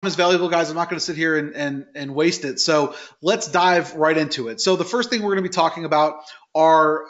Is valuable, guys. I'm not going to sit here and waste it. So let's dive right into it. So the first thing we're going to be talking about are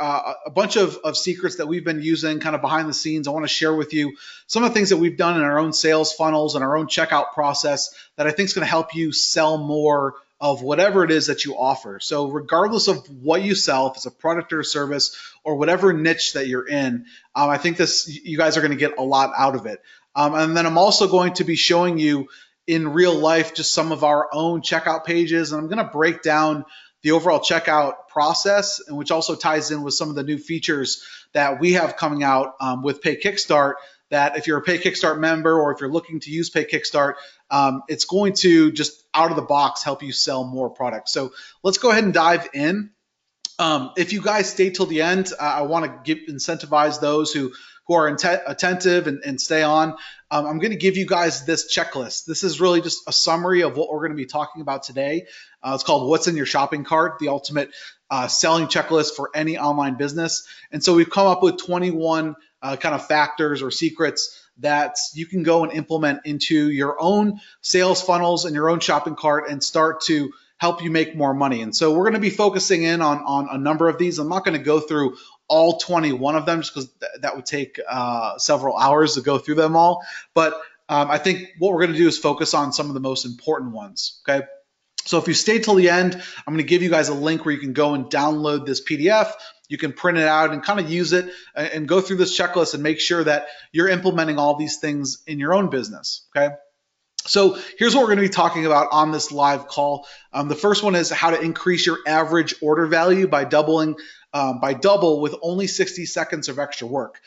a bunch of secrets that we've been using kind of behind the scenes. I want to share with you some of the things that we've done in our own sales funnels and our own checkout process that I think is going to help you sell more of whatever it is that you offer. So regardless of what you sell, if it's a product or a service or whatever niche that you're in, I think you guys are going to get a lot out of it. And then I'm also going to be showing you in real life just some of our own checkout pages, and I'm going to break down the overall checkout process, and which also ties in with some of the new features that we have coming out with Pay Kickstart, that if you're a Pay Kickstart member or if you're looking to use Pay Kickstart, it's going to just out of the box help you sell more products. So let's go ahead and dive in. If you guys stay till the end, I want to incentivize those who are attentive and stay on. I'm going to give you guys this checklist. This is really just a summary of what we're going to be talking about today. It's called What's in Your Shopping Cart, the ultimate selling checklist for any online business. And so we've come up with 21 kind of factors or secrets that you can go and implement into your own sales funnels and your own shopping cart and start to help you make more money. And so we're going to be focusing in on a number of these. I'm not going to go through all 21 of them just because that would take several hours to go through them all. But I think what we're going to do is focus on some of the most important ones, okay? So if you stay till the end, I'm going to give you guys a link where you can go and download this PDF. You can print it out and kind of use it and go through this checklist and make sure that you're implementing all these things in your own business, okay? So here's what we're going to be talking about on this live call. The first one is how to increase your average order value by double with only 60 seconds of extra work.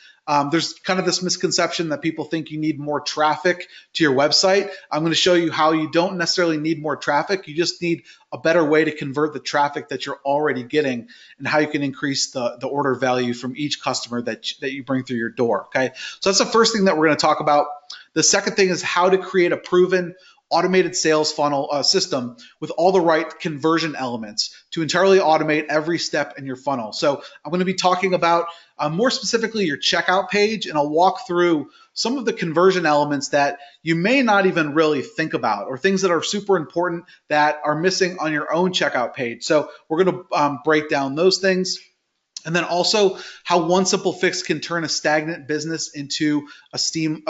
There's kind of this misconception that people think you need more traffic to your website. I'm going to show you how you don't necessarily need more traffic. You just need a better way to convert the traffic that you're already getting and how you can increase the order value from each customer that you bring through your door. Okay, so that's the first thing that we're going to talk about. The second thing is how to create a proven automated sales funnel system with all the right conversion elements to entirely automate every step in your funnel. So I'm going to be talking about more specifically your checkout page, and I'll walk through some of the conversion elements that you may not even really think about, or things that are super important that are missing on your own checkout page. So we're going to break down those things. And then also how one simple fix can turn a stagnant business into a stream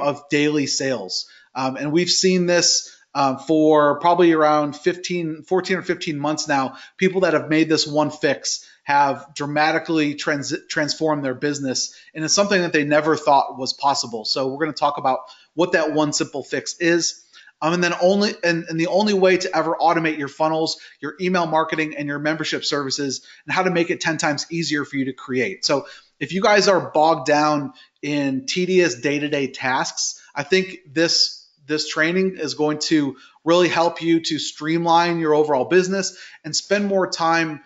of daily sales. And we've seen this for probably around 14 or 15 months now. People that have made this one fix have dramatically transformed their business, and it's something that they never thought was possible. So we're going to talk about what that one simple fix is. And then the only way to ever automate your funnels, your email marketing, and your membership services, and how to make it 10 times easier for you to create. So if you guys are bogged down in tedious day-to-day tasks, I think this training is going to really help you to streamline your overall business and spend more time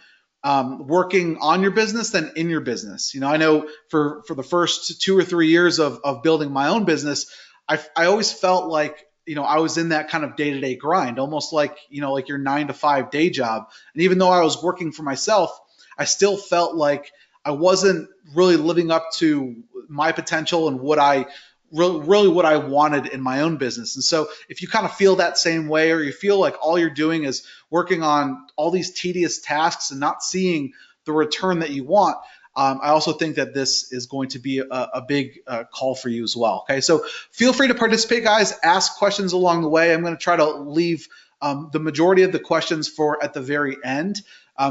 working on your business than in your business. You know, I know for the first 2 or 3 years of building my own business, I always felt like, you know, I was in that kind of day-to-day grind, almost like, you know, like your 9-to-5 day job. And even though I was working for myself, I still felt like I wasn't really living up to my potential and what I wanted in my own business. And so if you kind of feel that same way, or you feel like all you're doing is working on all these tedious tasks and not seeing the return that you want, I also think that this is going to be a big call for you as well. Okay, so feel free to participate, guys. Ask questions along the way. I'm going to try to leave the majority of the questions for at the very end.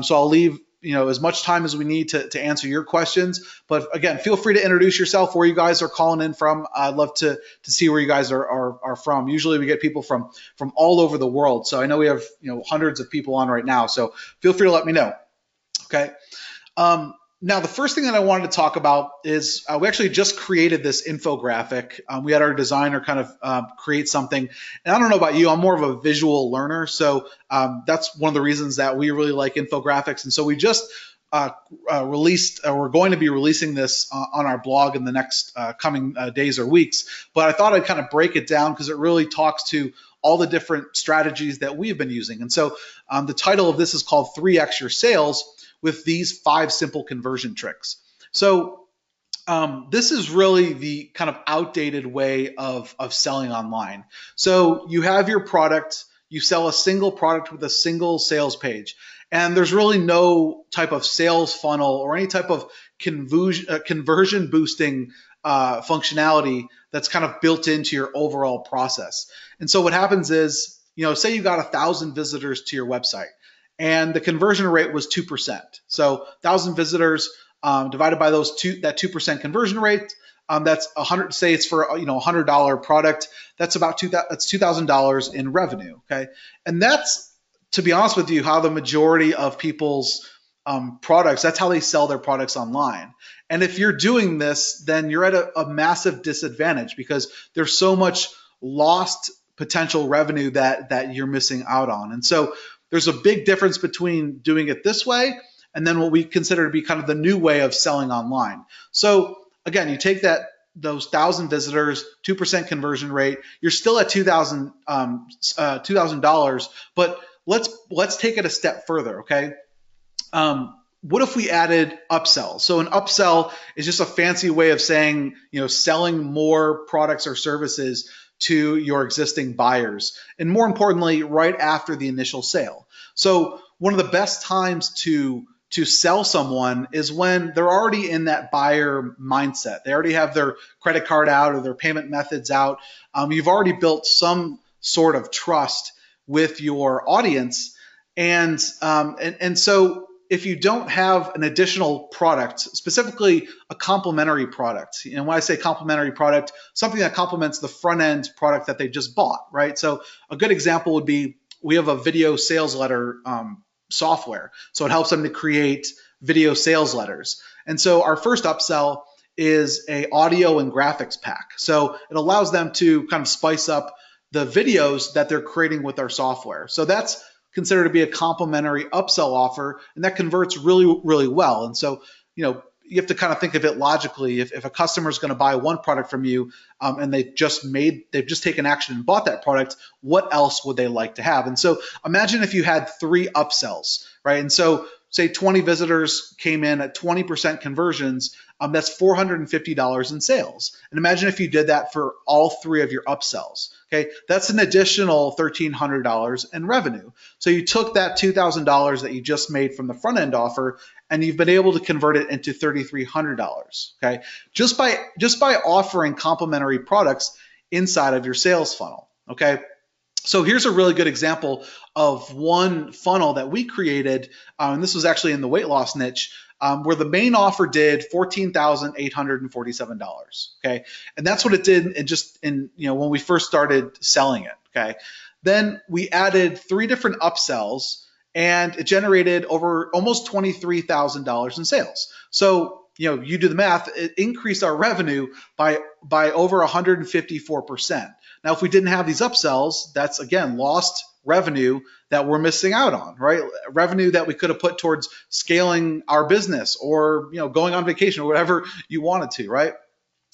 So I'll leave as much time as we need to answer your questions. But again, feel free to introduce yourself, where you guys are calling in from. I'd love to see where you guys are from. Usually we get people from all over the world. So I know we have hundreds of people on right now. So feel free to let me know. Okay. Now, the first thing that I wanted to talk about is we actually just created this infographic. We had our designer kind of create something. And I don't know about you, I'm more of a visual learner. So that's one of the reasons that we really like infographics. And so we just we're going to be releasing this on our blog in the next coming days or weeks. But I thought I'd kind of break it down because it really talks to all the different strategies that we've been using. And so the title of this is called 3X Your Sales with these 5 simple conversion tricks. So This is really the kind of outdated way of selling online. So you have your product, you sell a single product with a single sales page, and there's really no type of sales funnel or any type of conversion boosting functionality that's kind of built into your overall process. And so what happens is, say you got 1,000 visitors to your website, and the conversion rate was 2%. So 1,000 visitors divided by that 2% conversion rate, that's 100. Say it's for $100 product. That's about that's $2,000 in revenue. Okay, and that's, to be honest with you, how the majority of people's products. That's how they sell their products online. And if you're doing this, then you're at a massive disadvantage because there's so much lost potential revenue that you're missing out on. And so there's a big difference between doing it this way and then what we consider to be kind of the new way of selling online. So again, you take those 1,000 visitors, 2% conversion rate, you're still at $2,000, but let's take it a step further, okay? What if we added upsells? So an upsell is just a fancy way of saying, selling more products or services to your existing buyers, and more importantly, right after the initial sale. So one of the best times to sell someone is when they're already in that buyer mindset. They already have their credit card out or their payment methods out. You've already built some sort of trust with your audience, and so if you don't have an additional product, specifically a complementary product, and when I say complementary product, something that complements the front end product that they just bought, right? So a good example would be, we have a video sales letter software. So it helps them to create video sales letters. And so our first upsell is a audio and graphics pack. So it allows them to kind of spice up the videos that they're creating with our software. So that's considered to be a complimentary upsell offer, and that converts really, really well. And so, you have to kind of think of it logically. If a customer is going to buy one product from you, and they've just taken action and bought that product, what else would they like to have? And so imagine if you had 3 upsells, right? And so say 20 visitors came in at 20% conversions, that's $450 in sales. And imagine if you did that for all 3 of your upsells. Okay, that's an additional $1,300 in revenue. So you took that $2,000 that you just made from the front end offer, and you've been able to convert it into $3,300. Okay, just by offering complementary products inside of your sales funnel. Okay. So here's a really good example of one funnel that we created, and this was actually in the weight loss niche, where the main offer did $14,847. Okay, and that's what it did when we first started selling it. Okay, then we added 3 different upsells, and it generated over almost $23,000 in sales. So you do the math, it increased our revenue by over 154%. Now, if we didn't have these upsells, that's again lost revenue that we're missing out on, right? Revenue that we could have put towards scaling our business or going on vacation or whatever you wanted to, right?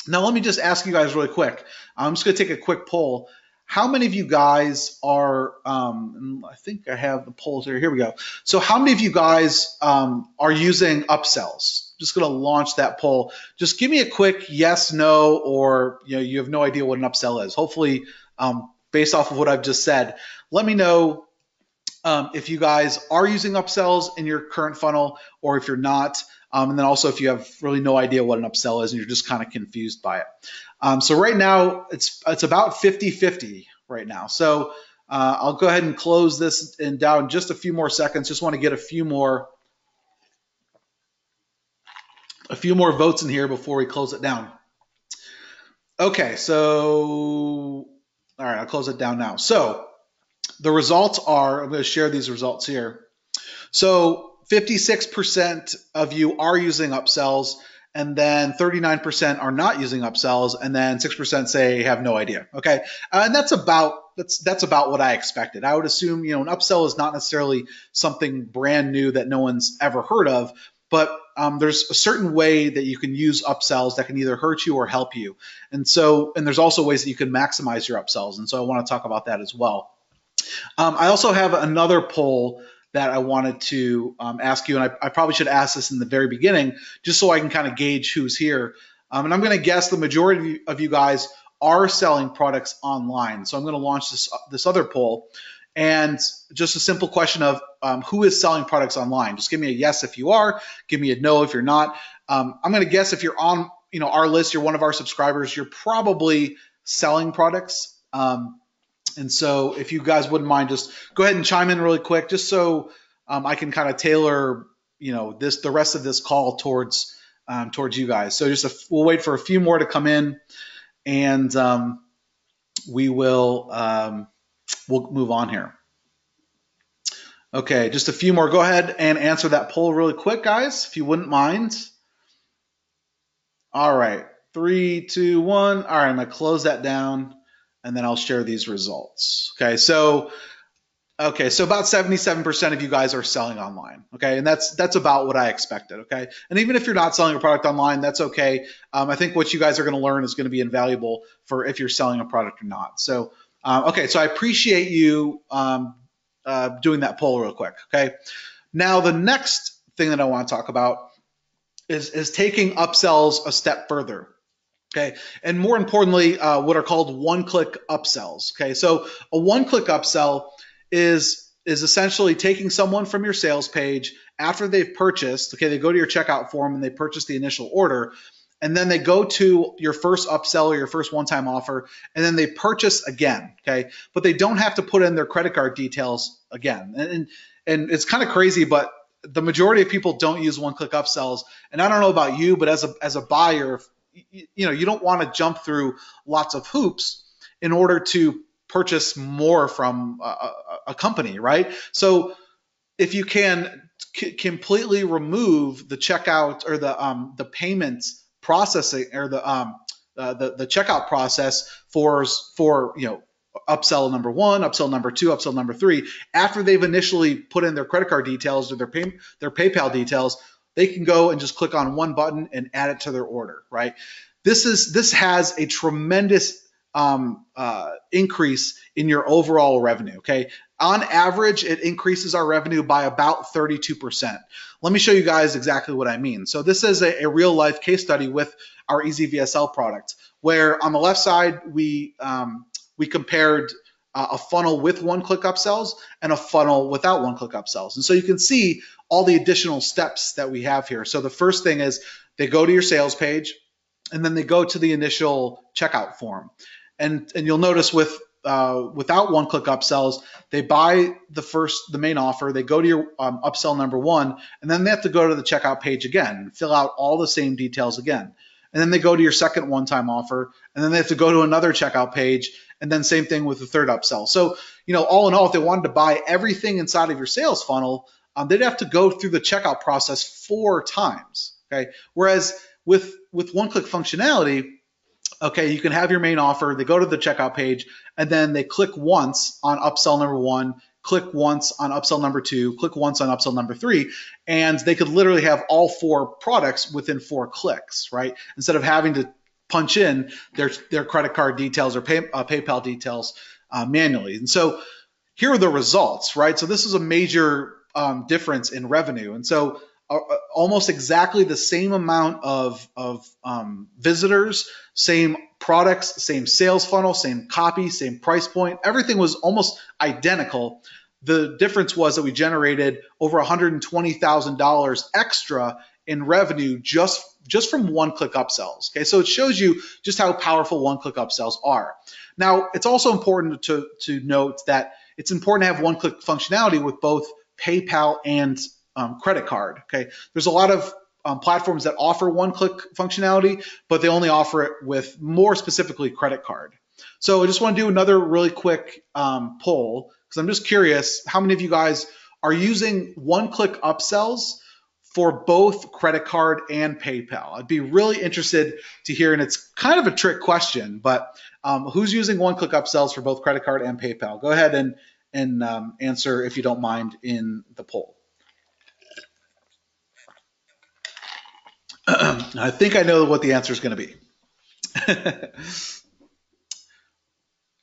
Now, let me just ask you guys really quick. I'm just going to take a quick poll. How many of you guys are, I think I have the polls here. Here we go. So how many of you guys are using upsells? Just going to launch that poll. Just give me a quick yes, no, or you have no idea what an upsell is. Hopefully, based off of what I've just said, let me know if you guys are using upsells in your current funnel or if you're not. And then also if you have really no idea what an upsell is and you're just kind of confused by it. So right now it's about 50-50 right now. So I'll go ahead and close this down in just a few more seconds. Just want to get a few more votes in here before we close it down. Okay, so all right, I'll close it down now. So the results are, I'm going to share these results here. So 56% of you are using upsells, and then 39% are not using upsells, and then 6% say have no idea. Okay, and that's about what I expected. I would assume an upsell is not necessarily something brand new that no one's ever heard of, but there's a certain way that you can use upsells that can either hurt you or help you, and there's also ways that you can maximize your upsells, and so I want to talk about that as well. I also have another poll that I wanted to ask you, and I probably should ask this in the very beginning, just so I can kind of gauge who's here. And I'm going to guess the majority of you guys are selling products online. So I'm going to launch this other poll, and just a simple question of who is selling products online. Just give me a yes if you are, give me a no if you're not. I'm going to guess if you're on our list, you're one of our subscribers, you're probably selling products. And so if you guys wouldn't mind, just go ahead and chime in really quick, just so I can kind of tailor the rest of this call towards you guys. So we'll wait for a few more to come in, and we'll move on here. Okay, just a few more. Go ahead and answer that poll really quick, guys, if you wouldn't mind. All right, 3, 2, 1. All right, I'm gonna close that down, and then I'll share these results. Okay, so about 77% of you guys are selling online. Okay, and that's about what I expected. Okay, and even if you're not selling a product online, that's okay. I think what you guys are going to learn is going to be invaluable for if you're selling a product or not. So, okay, so I appreciate you doing that poll real quick. Okay, now the next thing that I want to talk about is taking upsells a step further. Okay, and more importantly, what are called one-click upsells. Okay, so a one-click upsell is essentially taking someone from your sales page after they've purchased. Okay, they go to your checkout form and they purchase the initial order, and then they go to your first upsell or your first one-time offer, and then they purchase again. Okay, but they don't have to put in their credit card details again. And it's kind of crazy, but the majority of people don't use one-click upsells. And I don't know about you, but as a buyer, you don't want to jump through lots of hoops in order to purchase more from a company, right? So if you can completely remove the checkout or the payments processing or the checkout process for upsell number 1, upsell number 2, upsell number 3, after they've initially put in their credit card details or their PayPal details, they can go and just click on one button and add it to their order, right? This has a tremendous increase in your overall revenue. Okay, on average, it increases our revenue by about 32%. Let me show you guys exactly what I mean. So this is a real life case study with our EasyVSL product, where on the left side we compared a funnel with one-click upsells and a funnel without one-click upsells. And so you can see all the additional steps that we have here. So the first thing is they go to your sales page, and then they go to the initial checkout form. And you'll notice without one-click upsells, they buy the main offer, they go to your upsell number 1, and then they have to go to the checkout page again, fill out all the same details again. And then they go to your second one-time offer, and then they have to go to another checkout page, and then same thing with the third upsell. So, all in all, if they wanted to buy everything inside of your sales funnel, they'd have to go through the checkout process 4 times. Okay, whereas with one-click functionality, okay, you can have your main offer, they go to the checkout page, and then they click once on upsell number 1, click once on upsell number 2, click once on upsell number 3, and they could literally have all 4 products within 4 clicks, right? Instead of having to punch in their credit card details or PayPal details manually. And so here are the results, right? So this is a major difference in revenue. And so almost exactly the same amount of visitors, same products, same sales funnel, same copy, same price point. Everything was almost identical. The difference was that we generated over $120,000 extra in revenue just from one-click upsells. Okay, so it shows you just how powerful one-click upsells are. Now, it's also important to note that it's important to have one-click functionality with both PayPal and credit card. Okay, there's a lot of platforms that offer one-click functionality, but they only offer it with more specifically credit card. So I just want to do another really quick poll, because I'm just curious how many of you guys are using one-click upsells for both credit card and PayPal. I'd be really interested to hear, and it's kind of a trick question, but who's using one-click upsells for both credit card and PayPal? Go ahead and answer, if you don't mind, in the poll. I think I know what the answer is going to be.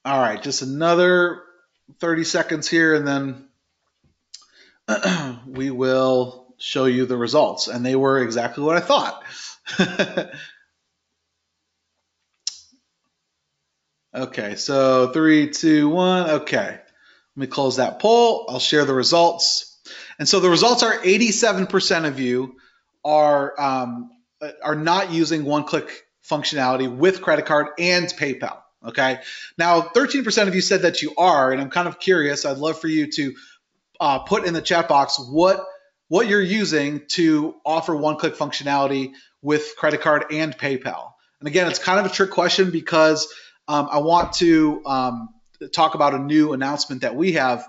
All right, just another 30 seconds here, and then we will show you the results. And they were exactly what I thought. Okay, so 3, 2, 1. Okay, let me close that poll. I'll share the results. And so the results are 87% of you are not using one-click functionality with credit card and PayPal. Okay, now 13% of you said that you are, and I'm kind of curious. I'd love for you to put in the chat box what you're using to offer one-click functionality with credit card and PayPal. And again, it's kind of a trick question because I want to talk about a new announcement that we have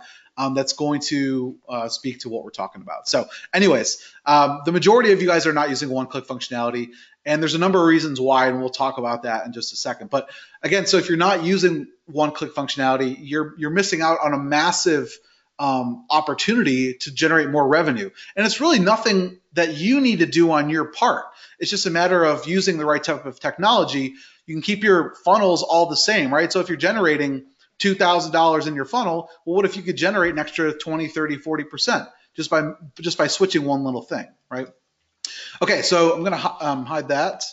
that's going to speak to what we're talking about. So anyways, the majority of you guys are not using one-click functionality, and there's a number of reasons why, and we'll talk about that in just a second. But again, so if you're not using one-click functionality, you're missing out on a massive opportunity to generate more revenue. And it's really nothing that you need to do on your part. It's just a matter of using the right type of technology. You can keep your funnels all the same, right? So if you're generating $2,000 in your funnel, well, what if you could generate an extra 20, 30, 40% just by switching one little thing, right? Okay, so I'm going to hide that,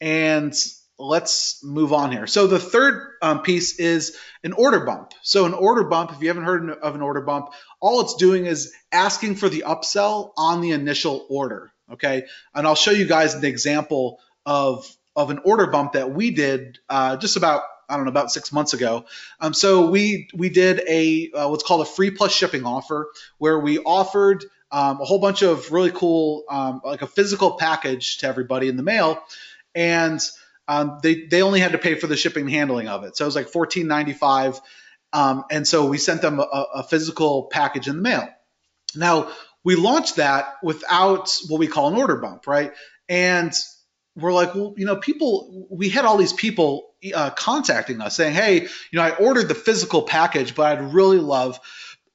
and let's move on here. So the third piece is an order bump. So an order bump, if you haven't heard of an order bump, all it's doing is asking for the upsell on the initial order, okay? And I'll show you guys an example of an order bump that we did just about, I don't know, about 6 months ago. So we did a what's called a free plus shipping offer, where we offered a whole bunch of really cool, like a physical package to everybody in the mail, and they only had to pay for the shipping and handling of it. So it was like $14.95, and so we sent them a physical package in the mail. Now, we launched that without what we call an order bump, right? And we're like, well, we had all these people contacting us saying, hey, I ordered the physical package, but I'd really love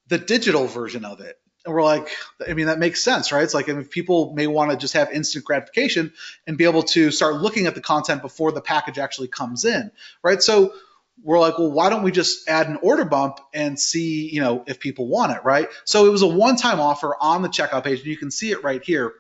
the digital version of it. And we're like, I mean, that makes sense, right? It's like, if people may want to just have instant gratification and be able to start looking at the content before the package actually comes in, right? So we're like, well, why don't we just add an order bump and see, if people want it, right? So it was a one-time offer on the checkout page, and you can see it right here.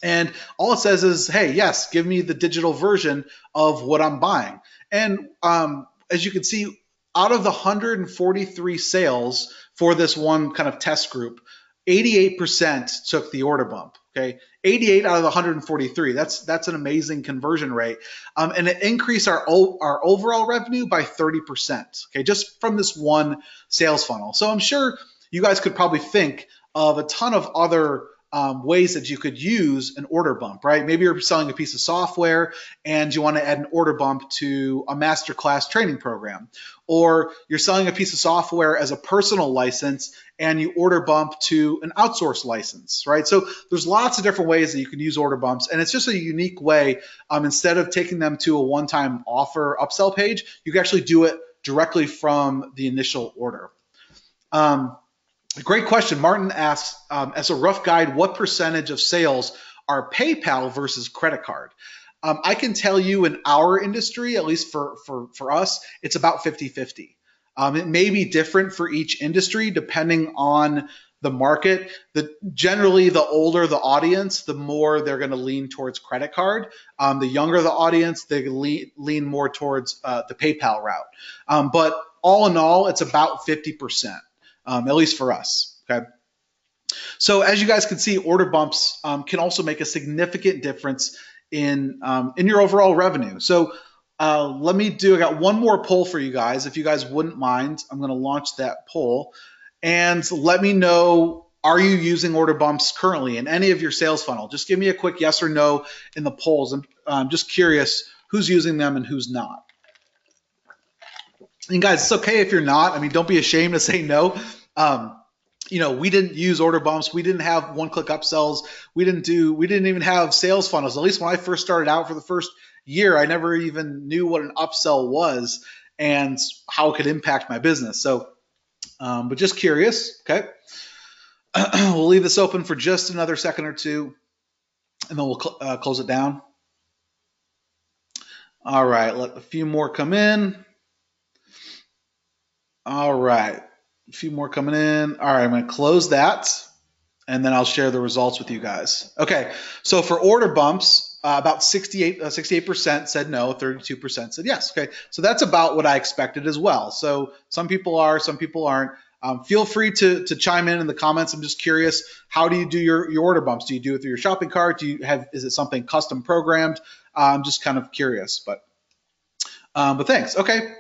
And all it says is, hey, yes, give me the digital version of what I'm buying. And as you can see, out of the 143 sales for this one kind of test group, 88% took the order bump. Okay, 88 out of the 143. That's an amazing conversion rate, and it increased our overall revenue by 30%. Okay, just from this one sales funnel. So I'm sure you guys could probably think of a ton of other ways that you could use an order bump, right? Maybe you're selling a piece of software and you want to add an order bump to a masterclass training program, or you're selling a piece of software as a personal license and you order bump to an outsourced license, right? So there's lots of different ways that you can use order bumps, and it's just a unique way. Instead of taking them to a one-time offer upsell page, you can actually do it directly from the initial order. Great question. Martin asks, as a rough guide, what percentage of sales are PayPal versus credit card? I can tell you in our industry, at least for us, it's about 50-50. It may be different for each industry depending on the market. Generally, the older the audience, the more they're going to lean towards credit card. The younger the audience, they lean more towards the PayPal route. But all in all, it's about 50%. At least for us, okay? So as you guys can see, order bumps can also make a significant difference in your overall revenue. So I got one more poll for you guys. If you guys wouldn't mind, I'm gonna launch that poll. And let me know, are you using order bumps currently in any of your sales funnel? Just give me a quick yes or no in the polls. I'm just curious who's using them and who's not. And guys, it's okay if you're not. I mean, don't be ashamed to say no. We didn't use order bumps. We didn't have one-click upsells. We didn't even have sales funnels. At least when I first started out, for the first year, I never even knew what an upsell was and how it could impact my business. So, but just curious, okay? We'll leave this open for just another second or two, and then we'll close it down. All right, let a few more come in. All right, a few more coming in. All right, I'm going to close that, and then I'll share the results with you guys. Okay, so for order bumps, about 68% said no, 32% said yes. Okay, so that's about what I expected as well. So some people are, some people aren't. Feel free to chime in the comments. I'm just curious, how do you do your order bumps? Do you do it through your shopping cart? Is it something custom programmed? I'm just kind of curious, but thanks. Okay.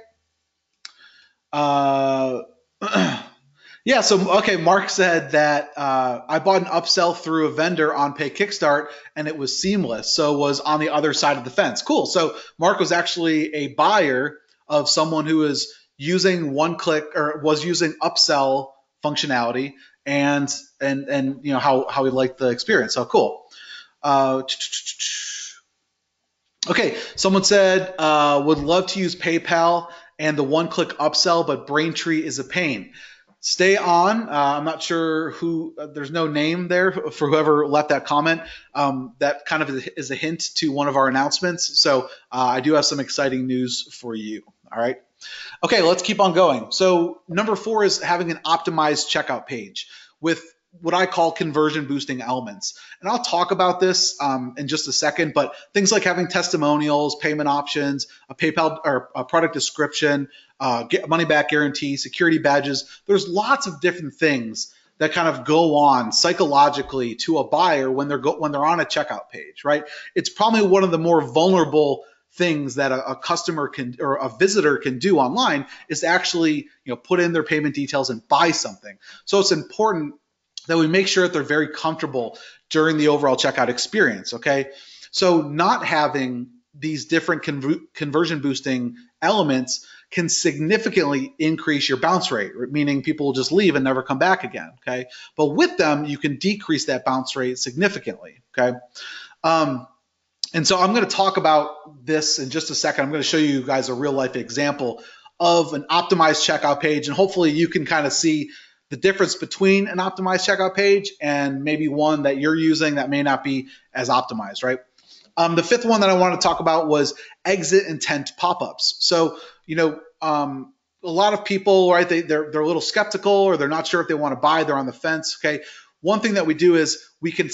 Yeah, so okay, Mark said that I bought an upsell through a vendor on Pay Kickstart and it was seamless, so was on the other side of the fence. Cool. So Mark was actually a buyer of someone who is using one click or was using upsell functionality and you know how he liked the experience. So cool. Okay, someone said would love to use PayPal and the one-click upsell, but Braintree is a pain. Stay on. I'm not sure who. There's no name there for whoever left that comment. That kind of is a hint to one of our announcements. So I do have some exciting news for you. All right. Okay, let's keep on going. So number 4 is having an optimized checkout page with what I call conversion boosting elements. And I'll talk about this in just a second, but things like having testimonials, payment options, a PayPal or a product description, get money back guarantee, security badges. There's lots of different things that kind of go on psychologically to a buyer when they're on a checkout page, right? It's probably one of the more vulnerable things that a customer can or a visitor can do online is actually put in their payment details and buy something. So it's important that we make sure that they're very comfortable during the overall checkout experience, okay? So not having these different conversion boosting elements can significantly increase your bounce rate, meaning people will just leave and never come back again, okay? But with them, you can decrease that bounce rate significantly, okay? And so I'm going to talk about this in just a second. I'm going to show you guys a real life example of an optimized checkout page, and hopefully you can kind of see the difference between an optimized checkout page and maybe one that you're using that may not be as optimized, right? The 5th one that I wanted to talk about was exit intent pop-ups. So, a lot of people, right, they're a little skeptical or they're not sure if they want to buy, they're on the fence, okay? One thing that we do is we can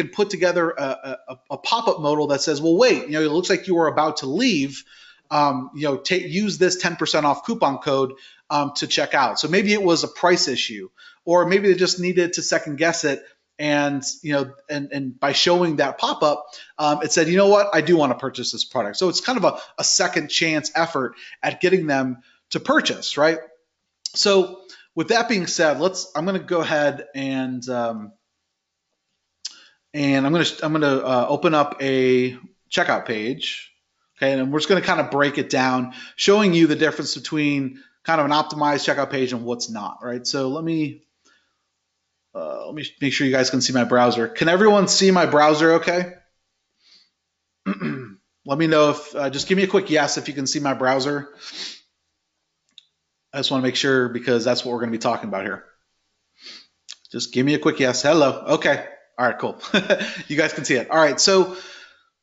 put together a pop-up modal that says, well, wait, it looks like you are about to leave. Use this 10% off coupon code to check out. So maybe it was a price issue, or maybe they just needed to second guess it. And by showing that pop-up, it said, you know what, I do want to purchase this product. So it's kind of a second chance effort at getting them to purchase, right? So with that being said, I'm going to go ahead and I'm going to open up a checkout page. Okay, and we're just going to kind of break it down, showing you the difference between kind of an optimized checkout page and what's not, right? So let me make sure you guys can see my browser. Can everyone see my browser okay? Let me know if, just give me a quick yes if you can see my browser. I just want to make sure because that's what we're going to be talking about here. Just give me a quick yes. Hello. Okay. All right, cool. You guys can see it. All right, so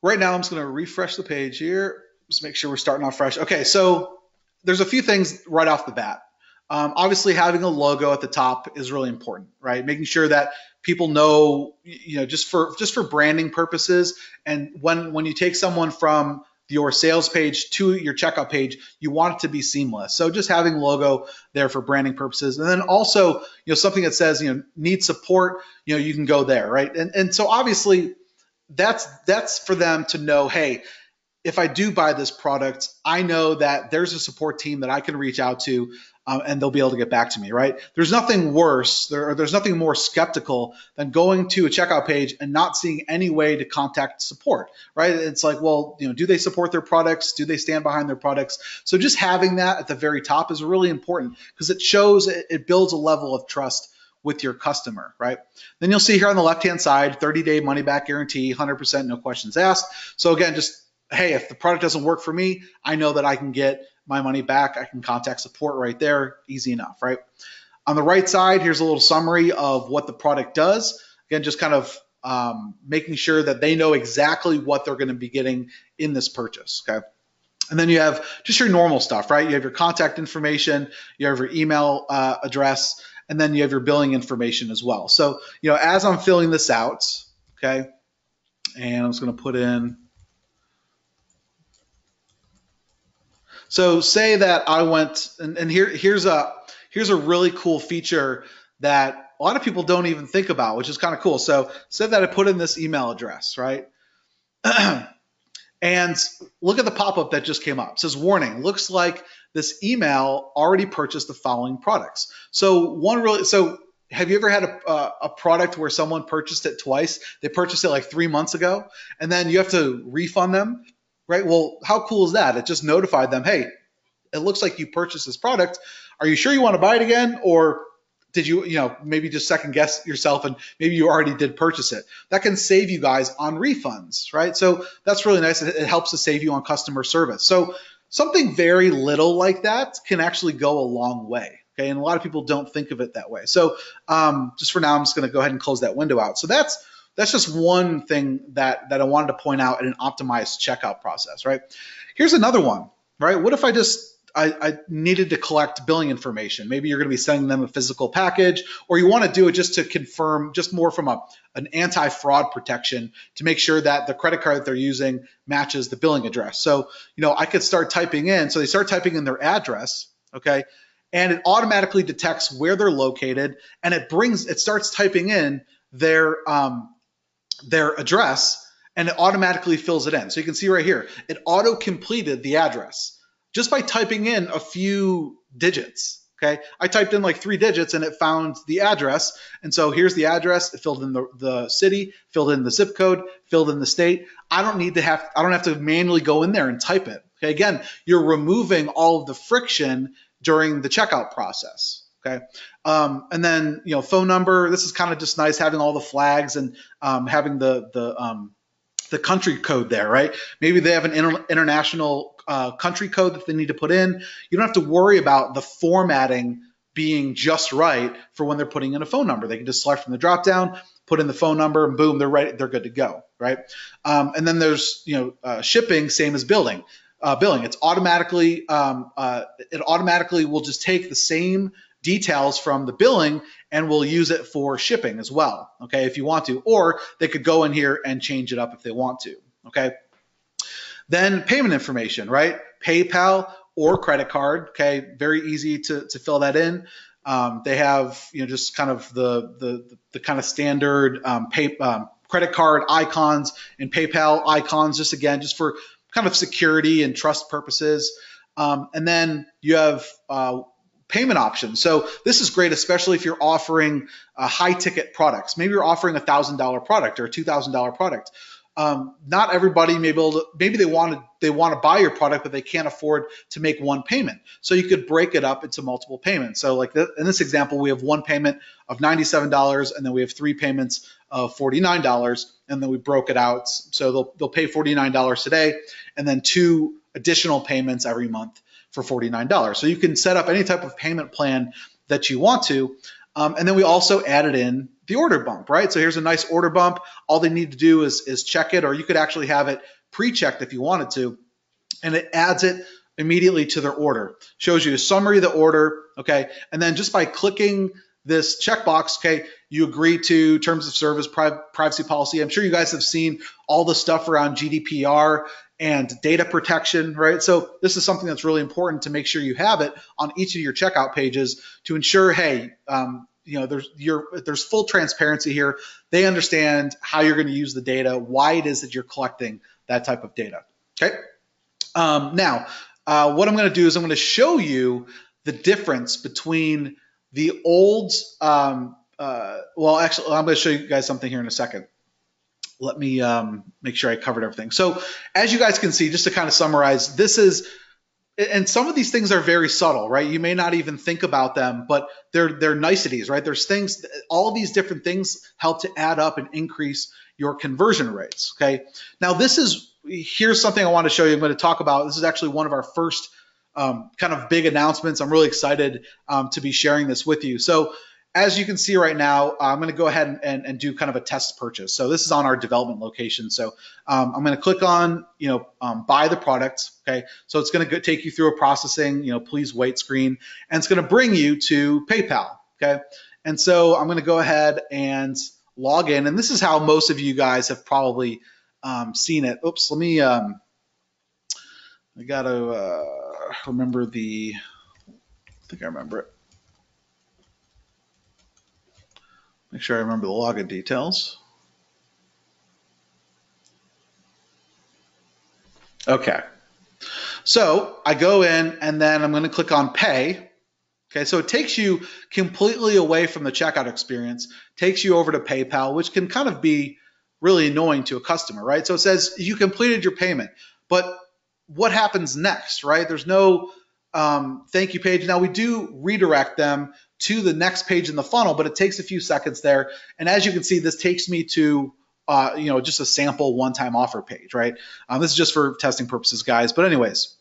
right now, I'm just going to refresh the page here. Just make sure we're starting off fresh. Okay, so there's a few things right off the bat. Obviously, having a logo at the top is really important, right? Making sure that people know, just for branding purposes. And when you take someone from your sales page to your checkout page, you want it to be seamless. So just having logo there for branding purposes, and then also something that says need support, you can go there, right? And so obviously, that's for them to know, hey, if I do buy this product, I know that there's a support team that I can reach out to and they'll be able to get back to me, right? There's nothing worse, there's nothing more skeptical than going to a checkout page and not seeing any way to contact support, right? It's like, well, do they support their products? Do they stand behind their products? So just having that at the very top is really important because it builds a level of trust with your customer, right? Then you'll see here on the left-hand side, 30-day money-back guarantee, 100%, no questions asked. So again, just, hey, if the product doesn't work for me, I know that I can get my money back. I can contact support right there, easy enough, right? On the right side, here's a little summary of what the product does. Again, just kind of making sure that they know exactly what they're going to be getting in this purchase, okay? And then you have just your normal stuff, right? You have your contact information, you have your email address, and then you have your billing information as well. So, as I'm filling this out, okay, and I'm just going to put in So say that I went, and here's a really cool feature that a lot of people don't even think about, which is kind of cool. So say that I put in this email address, right? And look at the pop-up that just came up. It says, warning, looks like this email already purchased the following products. So have you ever had a product where someone purchased it twice? They purchased it like 3 months ago, and then you have to refund them, right? Well, how cool is that? It just notified them, hey, it looks like you purchased this product. Are you sure you want to buy it again? Or did you, maybe just second guess yourself and maybe you already did purchase it? That can save you guys on refunds, right? So that's really nice. It helps to save you on customer service. So something very little like that can actually go a long way. Okay, and a lot of people don't think of it that way. So just for now, I'm just going to go ahead and close that window out. So that's just one thing that I wanted to point out in an optimized checkout process, right? Here's another one, right? What if I needed to collect billing information? Maybe you're going to be sending them a physical package, or you want to do it just to confirm, just more from an anti-fraud protection to make sure that the credit card that they're using matches the billing address. So, I could start typing in. So they start typing in their address, okay? And it automatically detects where they're located, and it starts typing in their address, and it automatically fills it in. So you can see right here, it auto-completed the address just by typing in a few digits, okay? I typed in like 3 digits and it found the address. And so here's the address. It filled in the city, filled in the zip code, filled in the state. I don't have to manually go in there and type it. Okay, again, you're removing all of the friction during the checkout process. Okay, and then phone number. This is kind of just nice, having all the flags and having the country code there, right? Maybe they have an international country code that they need to put in. You don't have to worry about the formatting being just right for when they're putting in a phone number. They can just select from the drop down, put in the phone number, and boom, they're right. They're good to go, right? And then there's shipping, same as billing. It's automatically it automatically will just take the same details from the billing and we'll use it for shipping as well, okay, if you want to, or they could go in here and change it up if they want to, okay. Then payment information, right? PayPal or credit card, okay, very easy to fill that in. They have just kind of the kind of standard credit card icons and PayPal icons, just for kind of security and trust purposes. And then you have payment options. So this is great, especially if you're offering high ticket products. Maybe you're offering a $1,000 product or a $2,000 product. Not everybody maybe they want to buy your product, but they can't afford to make one payment. So you could break it up into multiple payments. So like in this example, we have one payment of $97, and then we have 3 payments of $49, and then we broke it out. So they'll pay $49 today, and then 2 additional payments every month for $49. So you can set up any type of payment plan that you want to. And then we also added in the order bump, right? So here's a nice order bump. All they need to do is check it, or you could actually have it pre-checked if you wanted to, and it adds it immediately to their order. Shows you a summary of the order, okay? And then just by clicking this checkbox, okay, you agree to terms of service, privacy policy. I'm sure you guys have seen all the stuff around GDPR and data protection, right? So this is something that's really important to make sure you have it on each of your checkout pages to ensure, hey, there's full transparency here. They understand how you're going to use the data, why it is that you're collecting that type of data. Okay. Now, what I'm going to do is I'm going to show you the difference between the old. Well, actually, I'm going to show you guys something here in a second. Let me make sure I covered everything. So as you guys can see, just to kind of summarize, this is, and some of these things are very subtle, right? You may not even think about them, but they're niceties, right? There's things, all these different things help to add up and increase your conversion rates, okay? Now here's something I want to show you. I'm going to talk about, this is actually one of our first kind of big announcements. I'm really excited to be sharing this with you. So as you can see right now, I'm going to go ahead and do kind of a test purchase. So this is on our development location. So I'm going to click on, buy the product. Okay. So it's going to take you through a processing, please wait screen, and it's going to bring you to PayPal. Okay. And so I'm going to go ahead and log in. And this is how most of you guys have probably seen it. Oops, let me, I got to, remember I think I remember it. Make sure I remember the login details. Okay. So I go in and then I'm going to click on pay. Okay, so it takes you completely away from the checkout experience, takes you over to PayPal, which can kind of be really annoying to a customer, right? So it says you completed your payment, but what happens next, right? There's no thank you page. Now we do redirect them to the next page in the funnel, but it takes a few seconds there. And as you can see, this takes me to just a sample one-time offer page, right? This is just for testing purposes, guys. But anyways,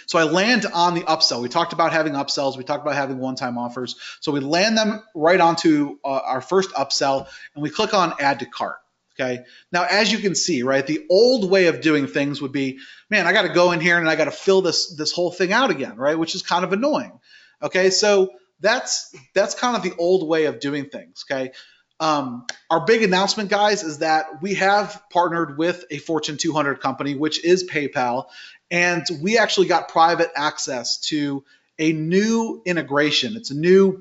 so I land on the upsell. We talked about having upsells. We talked about having one-time offers. So we land them right onto our first upsell, and we click on add to cart. Okay. Now, as you can see, right, the old way of doing things would be, man, I got to go in here and I got to fill this whole thing out again, right, which is kind of annoying. Okay, so that's kind of the old way of doing things. Okay. Our big announcement, guys, is that we have partnered with a Fortune 200 company, which is PayPal, and we actually got private access to a new integration. It's a new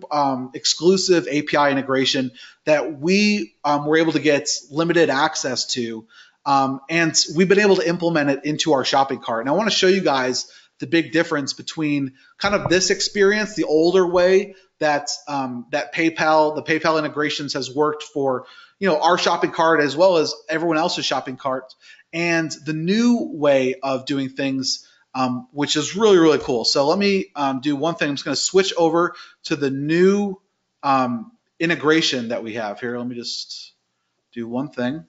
exclusive API integration that we were able to get limited access to, and we've been able to implement it into our shopping cart. And I want to show you guys the big difference between kind of this experience, the older way that the PayPal integrations has worked for our shopping cart as well as everyone else's shopping cart, and the new way of doing things, which is really, really cool. So let me do one thing. I'm just going to switch over to the new integration that we have here. Let me just do one thing.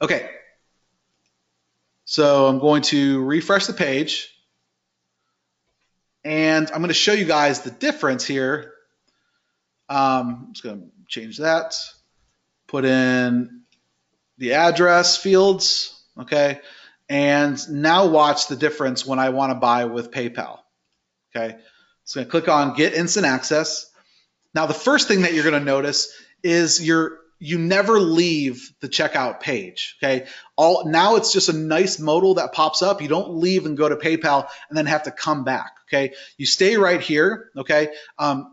Okay. So I'm going to refresh the page, and I'm going to show you guys the difference here. I'm just going to change that, put in the address fields, okay, and now watch the difference when I want to buy with PayPal. Okay, so I'm going to click on Get Instant Access. Now, the first thing that you're going to notice is you never leave the checkout page. Okay, now it's just a nice modal that pops up. You don't leave and go to PayPal and then have to come back. Okay, you stay right here. Okay,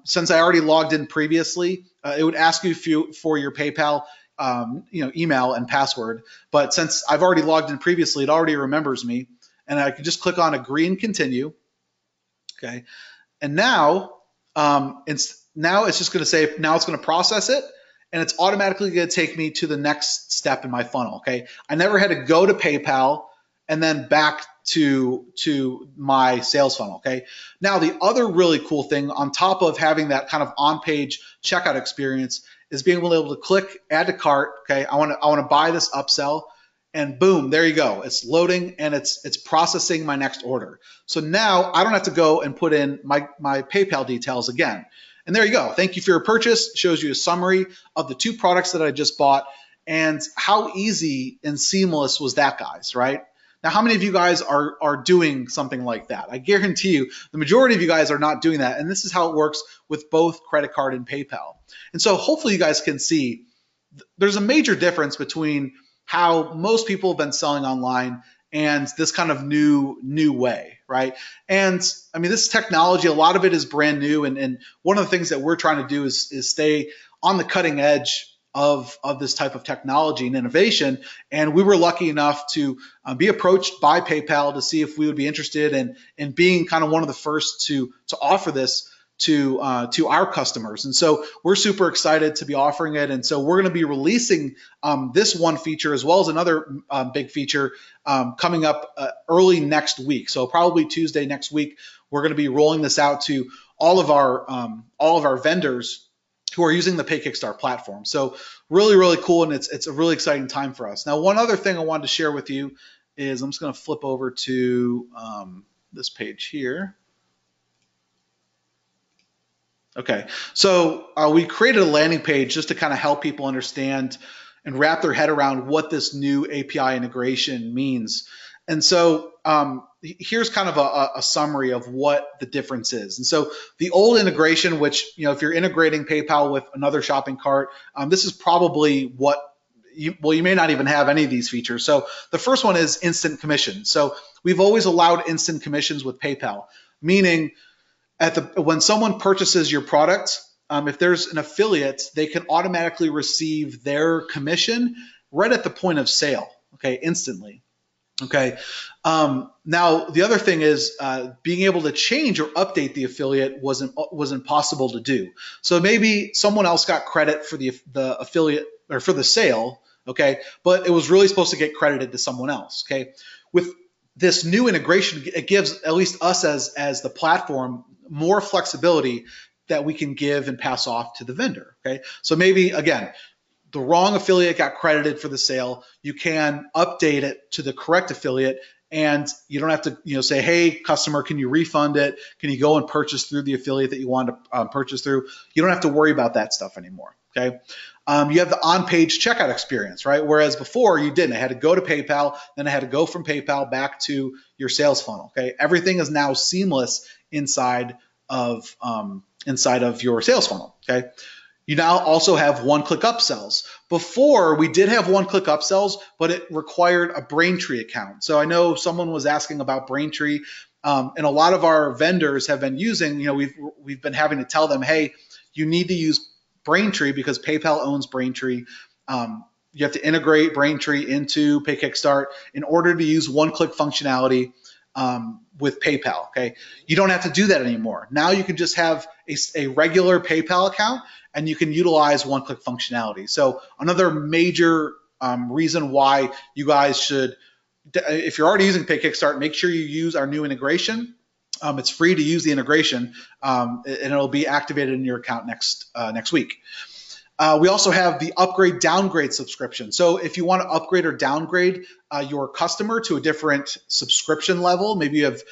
since I already logged in previously, it would ask you for your PayPal email and password. But since I've already logged in previously, it already remembers me, and I can just click on Agree and Continue. Okay, and now it's just going to say now it's going to process it, and it's automatically going to take me to the next step in my funnel. Okay, I never had to go to PayPal and then back to my sales funnel. Okay, now the other really cool thing on top of having that kind of on-page checkout experience is being able to click add to cart. Okay, I want to buy this upsell, and boom, there you go. It's loading and it's processing my next order. So now I don't have to go and put in my PayPal details again. And there you go. Thank you for your purchase. It shows you a summary of the 2 products that I just bought, and how easy and seamless was that, guys, right? Now, how many of you guys are doing something like that? I guarantee you the majority of you guys are not doing that, and this is how it works with both credit card and PayPal. And so hopefully you guys can see there's a major difference between how most people have been selling online and this kind of new way, right? And I mean, this technology, a lot of it is brand new, and one of the things that we're trying to do is stay on the cutting edge of this type of technology and innovation. And we were lucky enough to be approached by PayPal to see if we would be interested in being kind of one of the first to offer this to our customers. And so we're super excited to be offering it. And so we're going to be releasing this one feature as well as another big feature coming up early next week. So probably Tuesday next week, we're going to be rolling this out to all of our vendors who are using the Pay Kickstart platform. So really, really cool, and it's a really exciting time for us. Now, one other thing I wanted to share with you is I'm just going to flip over to this page here. Okay, so we created a landing page just to kind of help people understand and wrap their head around what this new API integration means. And so here's kind of a summary of what the difference is. And so the old integration, which, if you're integrating PayPal with another shopping cart, this is probably what you may not even have any of these features. So the first one is instant commission. So we've always allowed instant commissions with PayPal, meaning when someone purchases your product, if there's an affiliate, they can automatically receive their commission right at the point of sale, okay, instantly. Okay. Now the other thing is being able to change or update the affiliate was impossible to do. So maybe someone else got credit for the affiliate or for the sale, okay, but it was really supposed to get credited to someone else. Okay. With this new integration, it gives at least us as the platform more flexibility that we can give and pass off to the vendor. Okay. So maybe again, the wrong affiliate got credited for the sale, you can update it to the correct affiliate, and you don't have to say, hey, customer, can you refund it? Can you go and purchase through the affiliate that you want to purchase through? You don't have to worry about that stuff anymore. Okay. You have the on-page checkout experience, right? Whereas before you didn't. I had to go to PayPal, then I had to go from PayPal back to your sales funnel. Okay. Everything is now seamless inside of your sales funnel. Okay. You now also have one-click upsells. Before, we did have one-click upsells, but it required a Braintree account. So I know someone was asking about Braintree, and a lot of our vendors have been using, we've been having to tell them, hey, you need to use Braintree because PayPal owns Braintree. You have to integrate Braintree into PayKickstart in order to use one-click functionality with PayPal. Okay, you don't have to do that anymore. Now you can just have a regular PayPal account, and you can utilize one-click functionality. So another major reason why you guys should, if you're already using PayKickstart, make sure you use our new integration. It's free to use the integration, and it'll be activated in your account next week. We also have the upgrade downgrade subscription. So if you want to upgrade or downgrade your customer to a different subscription level, maybe you have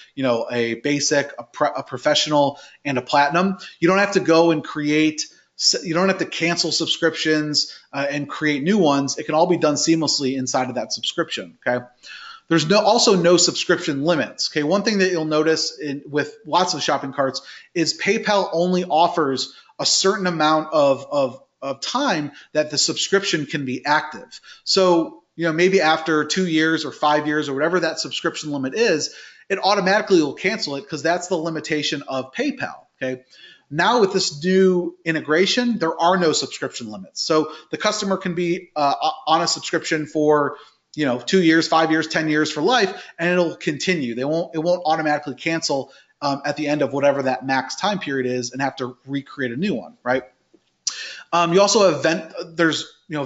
a basic, a professional, and a platinum, you don't have to go and you don't have to cancel subscriptions and create new ones. It can all be done seamlessly inside of that subscription. Okay. There's also no subscription limits. Okay. One thing that you'll notice with lots of shopping carts is PayPal only offers a certain amount of time that the subscription can be active. So, maybe after 2 years or 5 years or whatever that subscription limit is, it automatically will cancel it because that's the limitation of PayPal. Okay. Now with this new integration, there are no subscription limits. So the customer can be on a subscription for 2 years, 5 years, 10 years for life, and it'll continue. It won't automatically cancel at the end of whatever that max time period is and have to recreate a new one, right? You also have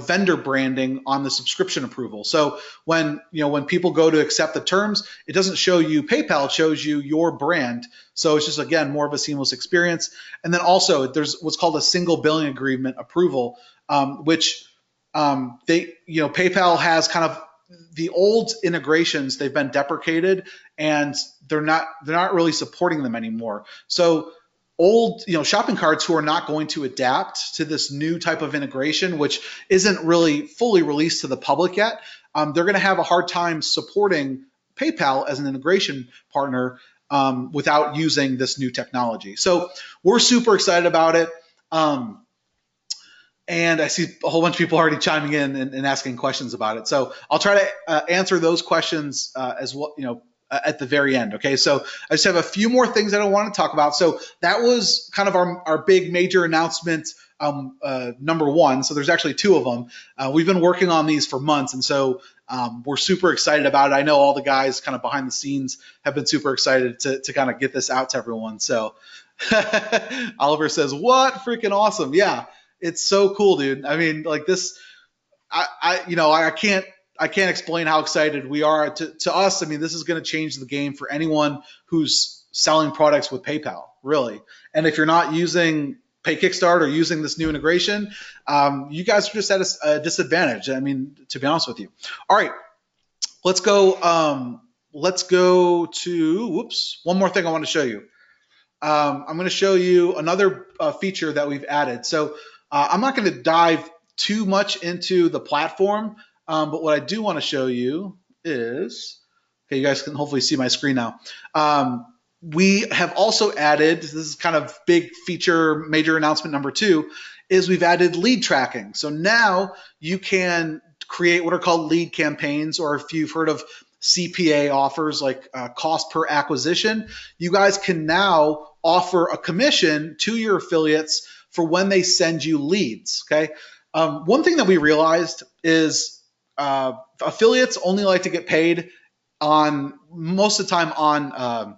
vendor branding on the subscription approval. So when people go to accept the terms, it doesn't show you PayPal, it shows you your brand. So it's just, again, more of a seamless experience. And then also there's what's called a single billing agreement approval, which PayPal has kind of the old integrations. They've been deprecated and they're not really supporting them anymore. So old shopping carts who are not going to adapt to this new type of integration, which isn't really fully released to the public yet, they're going to have a hard time supporting PayPal as an integration partner without using this new technology. So we're super excited about it. And I see a whole bunch of people already chiming in and asking questions about it. So I'll try to answer those questions as well, at the very end. Okay, so I just have a few more things that I want to talk about. So that was kind of our big major announcement, number one. So there's actually two of them. We've been working on these for months, and so we're super excited about it. I know all the guys kind of behind the scenes have been super excited to kind of get this out to everyone. So Oliver says, "What freaking awesome!" Yeah, it's so cool, dude. I mean, like this, I can't explain how excited we are. To us, I mean, this is going to change the game for anyone who's selling products with PayPal, really. And if you're not using PayKickstart or using this new integration, you guys are just at a disadvantage. I mean, to be honest with you. All right, let's go. Let's go to, one more thing I want to show you. I'm going to show you another feature that we've added. So I'm not going to dive too much into the platform. But what I do want to show you is, okay, you guys can hopefully see my screen now. We have also added, this is kind of big feature, major announcement number 2, is we've added lead tracking. So now you can create what are called lead campaigns, or if you've heard of CPA offers, like cost per acquisition, you guys can now offer a commission to your affiliates for when they send you leads. Okay. One thing that we realized is affiliates only like to get paid on most of the time on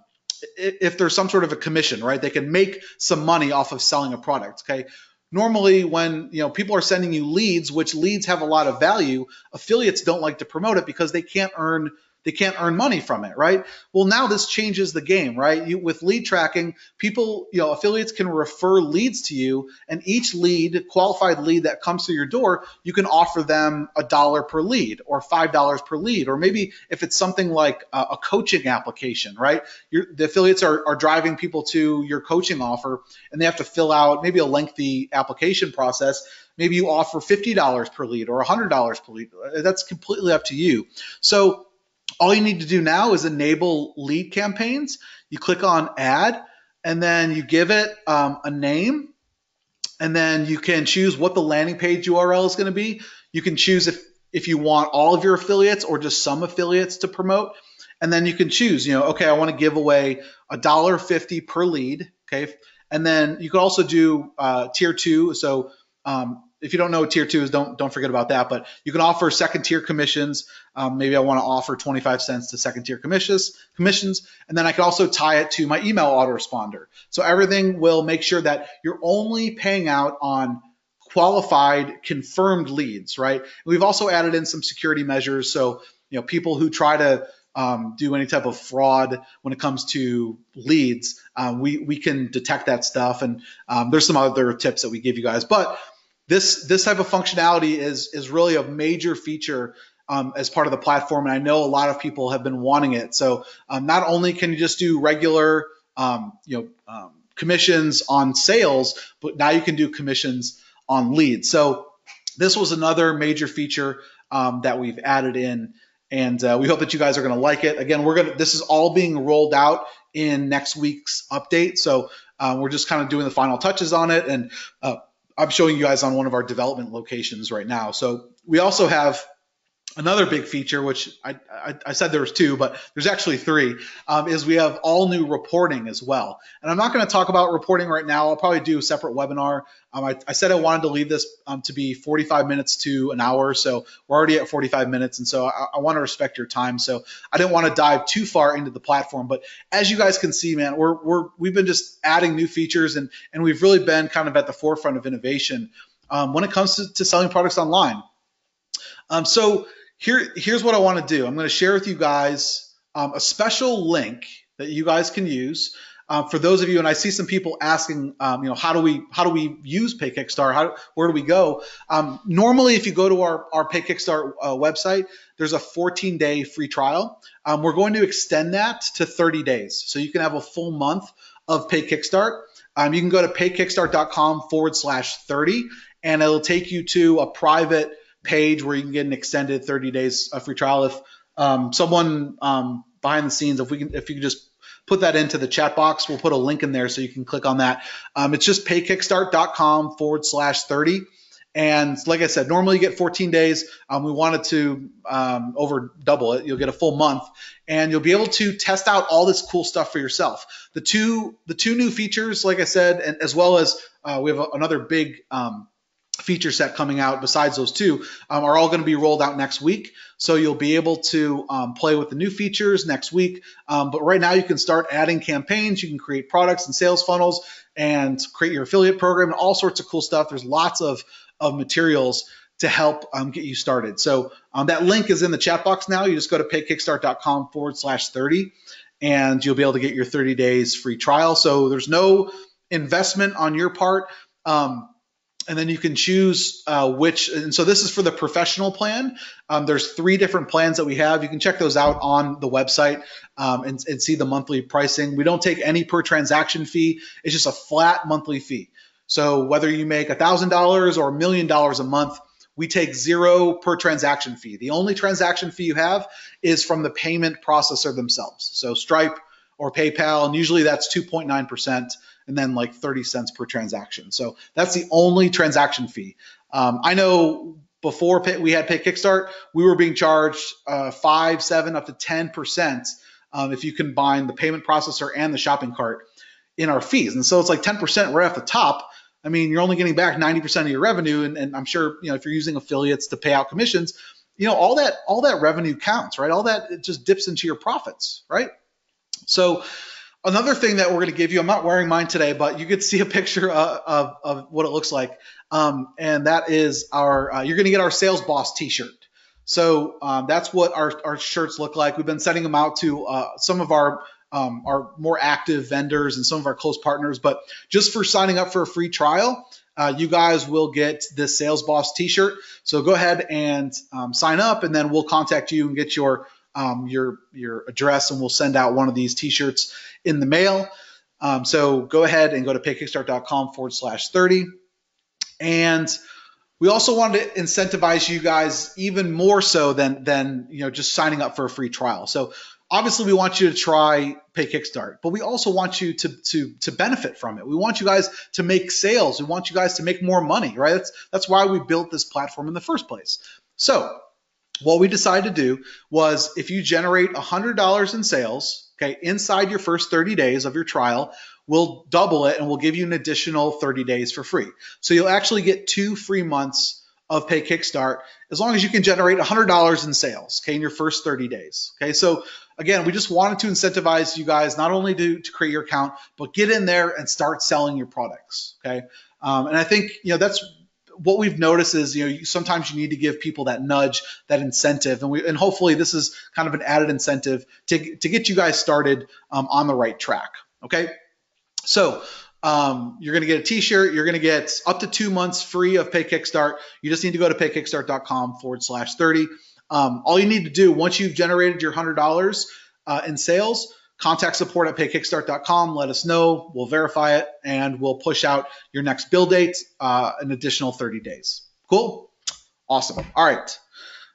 if there's some sort of a commission, right? They can make some money off of selling a product. Okay. Normally, when people are sending you leads, which leads have a lot of value, affiliates don't like to promote it because they can't earn money from it, right? Well, now this changes the game, right? With lead tracking, people, affiliates can refer leads to you, and each qualified lead that comes through your door, you can offer them $1 per lead or $5 per lead, or maybe if it's something like a coaching application, right? The affiliates are driving people to your coaching offer, and they have to fill out maybe a lengthy application process. Maybe you offer $50 per lead or $100 per lead. That's completely up to you. So all you need to do now is enable lead campaigns. You click on add, and then you give it a name, and then you can choose what the landing page URL is going to be. You can choose if you want all of your affiliates or just some affiliates to promote. And then you can choose, okay, I want to give away $1.50 per lead. Okay. And then you can also do tier 2. So if you don't know what tier 2 is, don't forget about that. But you can offer second tier commissions. Maybe I want to offer 25 cents to second tier commissions. And then I can also tie it to my email autoresponder. So everything will make sure that you're only paying out on qualified, confirmed leads, right? And we've also added in some security measures. So, people who try to do any type of fraud when it comes to leads, we can detect that stuff. And there's some other tips that we give you guys. But this type of functionality is really a major feature as part of the platform, and I know a lot of people have been wanting it. So not only can you just do regular commissions on sales, but now you can do commissions on leads. So this was another major feature that we've added in, and we hope that you guys are going to like it. Again, this is all being rolled out in next week's update. So we're just kind of doing the final touches on it, and I'm showing you guys on one of our development locations right now. So we also have another big feature, which I said there was 2, but there's actually 3, is we have all new reporting as well. And I'm not going to talk about reporting right now. I'll probably do a separate webinar. I said I wanted to leave this to be 45 minutes to an hour. So we're already at 45 minutes. And so I want to respect your time. So I didn't want to dive too far into the platform. But as you guys can see, man, we've been just adding new features, and we've really been kind of at the forefront of innovation when it comes to selling products online. So here's what I want to do. I'm going to share with you guys a special link that you guys can use for those of you. And I see some people asking, how do we use Pay Kickstart? Where do we go? Normally, if you go to our Pay Kickstart website, there's a 14-day free trial. We're going to extend that to 30 days, so you can have a full month of Pay Kickstart. You can go to paykickstart.com/30, and it'll take you to a private page where you can get an extended 30 days free trial. If someone behind the scenes, if you can just put that into the chat box, we'll put a link in there so you can click on that. It's just paykickstart.com/30. And like I said, normally you get 14 days. We wanted to over double it. You'll get a full month, and you'll be able to test out all this cool stuff for yourself. The two new features, like I said, and as well as we have another big feature set coming out besides those 2 are all going to be rolled out next week. So you'll be able to play with the new features next week. But right now you can start adding campaigns. You can create products and sales funnels and create your affiliate program and all sorts of cool stuff. There's lots of materials to help get you started. So that link is in the chat box now. You just go to paykickstart.com/30 and you'll be able to get your 30 days free trial. So there's no investment on your part. And then you can choose which, and so this is for the professional plan. There's 3 different plans that we have. You can check those out on the website and see the monthly pricing. We don't take any per transaction fee. It's just a flat monthly fee. So whether you make $1,000 or $1 million a month, we take 0 per transaction fee. The only transaction fee you have is from the payment processor themselves. So Stripe or PayPal, and usually that's 2.9%. and then like 30 cents per transaction. So that's the only transaction fee. I know before we had Pay Kickstart, we were being charged 5, 7, up to 10% if you combine the payment processor and the shopping cart in our fees. And so it's like 10% right off the top. I mean, you're only getting back 90% of your revenue, and I'm sure if you're using affiliates to pay out commissions, all that revenue counts, right? All that, it just dips into your profits, right? So another thing that we're going to give you, I'm not wearing mine today, but you could see a picture of what it looks like, and that is you're going to get our Sales Boss t-shirt. So that's what our shirts look like. We've been sending them out to some of our more active vendors and some of our close partners, but just for signing up for a free trial, you guys will get this Sales Boss t-shirt. So go ahead and sign up, and then we'll contact you and get your address, and we'll send out one of these t-shirts in the mail. So go ahead and go to paykickstart.com/30. And we also wanted to incentivize you guys even more so than just signing up for a free trial. So obviously we want you to try Pay Kickstart, but we also want you to benefit from it. We want you guys to make sales. We want you guys to make more money, right? That's why we built this platform in the first place. So what we decided to do was, if you generate $100 in sales, okay, inside your first 30 days of your trial, we'll double it and we'll give you an additional 30 days for free. So you'll actually get 2 free months of Pay Kickstart as long as you can generate $100 in sales, okay, in your first 30 days. Okay, so again, we just wanted to incentivize you guys not only to create your account, but get in there and start selling your products. Okay, and I think that's what we've noticed is sometimes you need to give people that nudge, that incentive, and hopefully this is kind of an added incentive to get you guys started on the right track. Okay, so you're going to get a t-shirt. You're going to get up to 2 months free of Pay Kickstart. You just need to go to paykickstart.com/30. All you need to do once you've generated your $100 in sales, contact support at paykickstart.com. Let us know. We'll verify it, and we'll push out your next bill date an additional 30 days. Cool? Awesome. All right.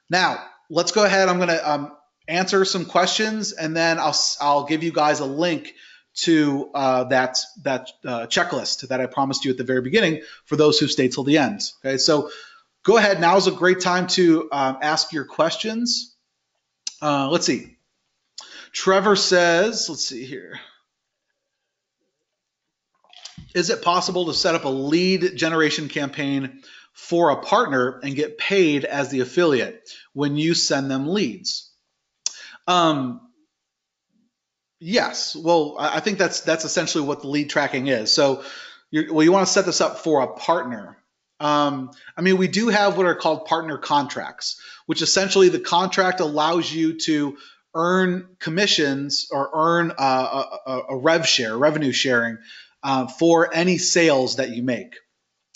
Now, let's go ahead. I'm going to answer some questions, and then I'll give you guys a link to that checklist that I promised you at the very beginning for those who stay till the end. Okay, so go ahead. Now is a great time to ask your questions. Let's see. Trevor says, let's see here. Is it possible to set up a lead generation campaign for a partner and get paid as the affiliate when you send them leads? Yes. Well, I think that's essentially what the lead tracking is. So you want to set this up for a partner. I mean, we do have what are called partner contracts, which essentially the contract allows you to earn commissions or earn a revenue sharing for any sales that you make.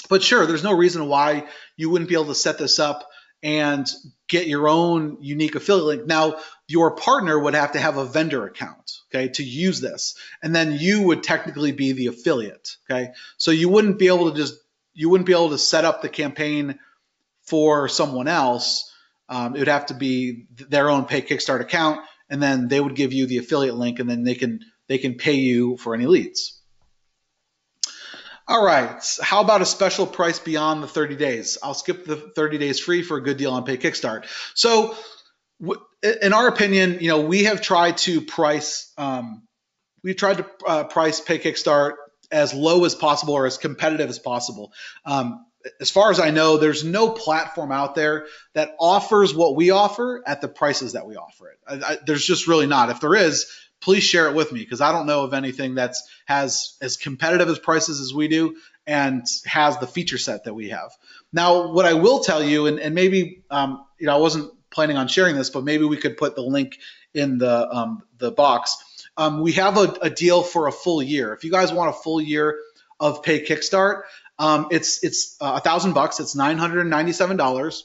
But sure, there's no reason why you wouldn't be able to set this up and get your own unique affiliate link. Now, your partner would have to have a vendor account, okay, to use this, and then you would technically be the affiliate, okay. So you wouldn't be able to set up the campaign for someone else. It would have to be their own Pay Kickstart account, and then they would give you the affiliate link, and then they can pay you for any leads. All right, how about a special price beyond the 30 days? I'll skip the 30 days free for a good deal on Pay Kickstart. So in our opinion, we have tried to price Pay Kickstart as low as possible or as competitive as possible. As far as I know, there's no platform out there that offers what we offer at the prices that we offer it. There's just really not. If there is, please share it with me, because I don't know of anything that has as competitive as prices as we do and has the feature set that we have. Now, what I will tell you, and maybe I wasn't planning on sharing this, but maybe we could put the link in the box. We have a deal for a full year. If you guys want a full year of Pay Kickstart, it's $1,000. It's $997.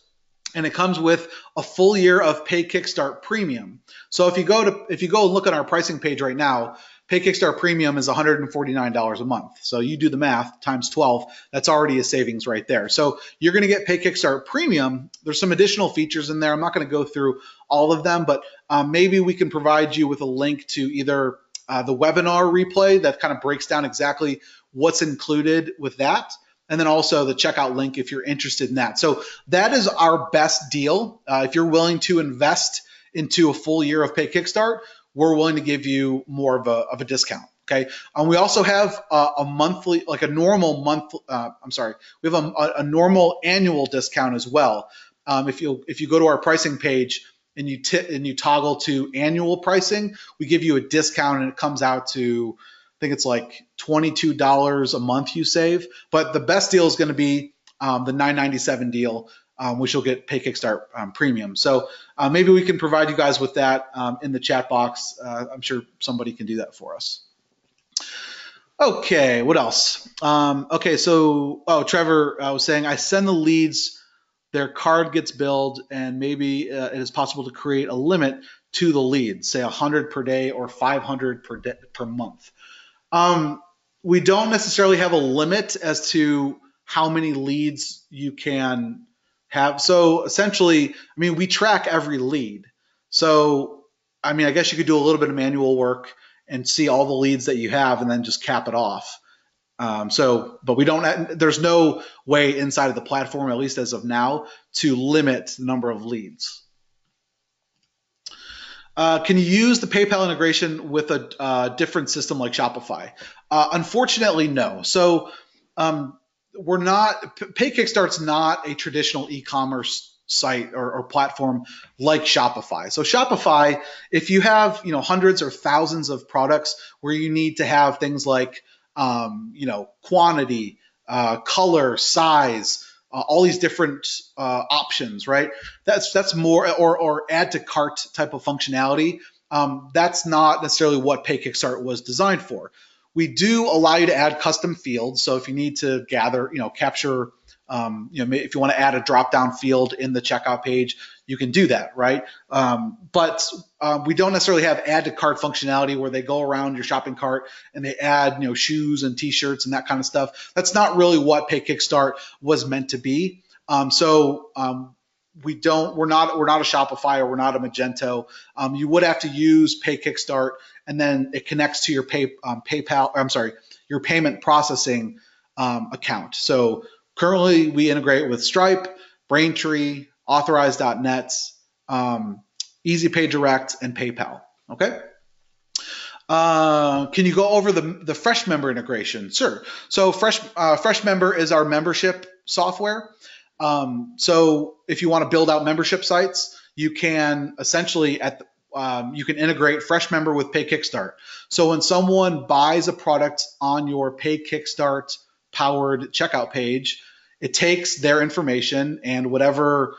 And it comes with a full year of Pay Kickstart Premium. So if you go and look at our pricing page right now, Pay Kickstart Premium is $149 a month. So you do the math times 12, that's already a savings right there. So you're going to get Pay Kickstart Premium. There's some additional features in there. I'm not going to go through all of them, but maybe we can provide you with a link to either the webinar replay that kind of breaks down exactly what's included with that. and then also the checkout link if you're interested in that. So that is our best deal. If you're willing to invest into a full year of Pay Kickstart, we're willing to give you more of a discount. Okay. We also have a monthly, like a normal month. We have a normal annual discount as well. If you go to our pricing page and you toggle to annual pricing, we give you a discount and it comes out to, I think it's like $22 a month you save. But the best deal is going to be the $9.97 deal, which you'll get Pay Kickstart Premium. So maybe we can provide you guys with that in the chat box. I'm sure somebody can do that for us. Okay, what else? Okay, so Trevor was saying I send the leads, their card gets billed, and maybe it is possible to create a limit to the leads, say 100 per day or 500 per month. We don't necessarily have a limit as to how many leads you can have. So essentially, I mean, we track every lead. So, I mean, I guess you could do a little bit of manual work and see all the leads that you have and then just cap it off. But we don't, there's no way inside of the platform, at least as of now, to limit the number of leads. Can you use the PayPal integration with a different system like Shopify? Unfortunately, no. So we're not, Pay Kickstart's not a traditional e-commerce site or platform like Shopify. So Shopify, if you have hundreds or thousands of products where you need to have things like quantity, color, size, all these different options, right? That's more or add to cart type of functionality. That's not necessarily what Pay Kickstart was designed for. We do allow you to add custom fields. So if you need to gather, capture, if you want to add a drop-down field in the checkout page, you can do that, right? But we don't necessarily have add to cart functionality where they go around your shopping cart and they add, shoes and t-shirts and that kind of stuff. That's not really what Pay Kickstart was meant to be. We're not a Shopify or we're not a Magento. You would have to use Pay Kickstart and then it connects to your your payment processing account. So currently we integrate with Stripe, Braintree, Authorize.net, EasyPay Direct, and PayPal. Okay. Can you go over the Fresh Member integration? Sure. So Fresh Member is our membership software. So if you want to build out membership sites, you can essentially you can integrate Fresh Member with Pay Kickstart. So when someone buys a product on your Pay Kickstart powered checkout page, it takes their information and whatever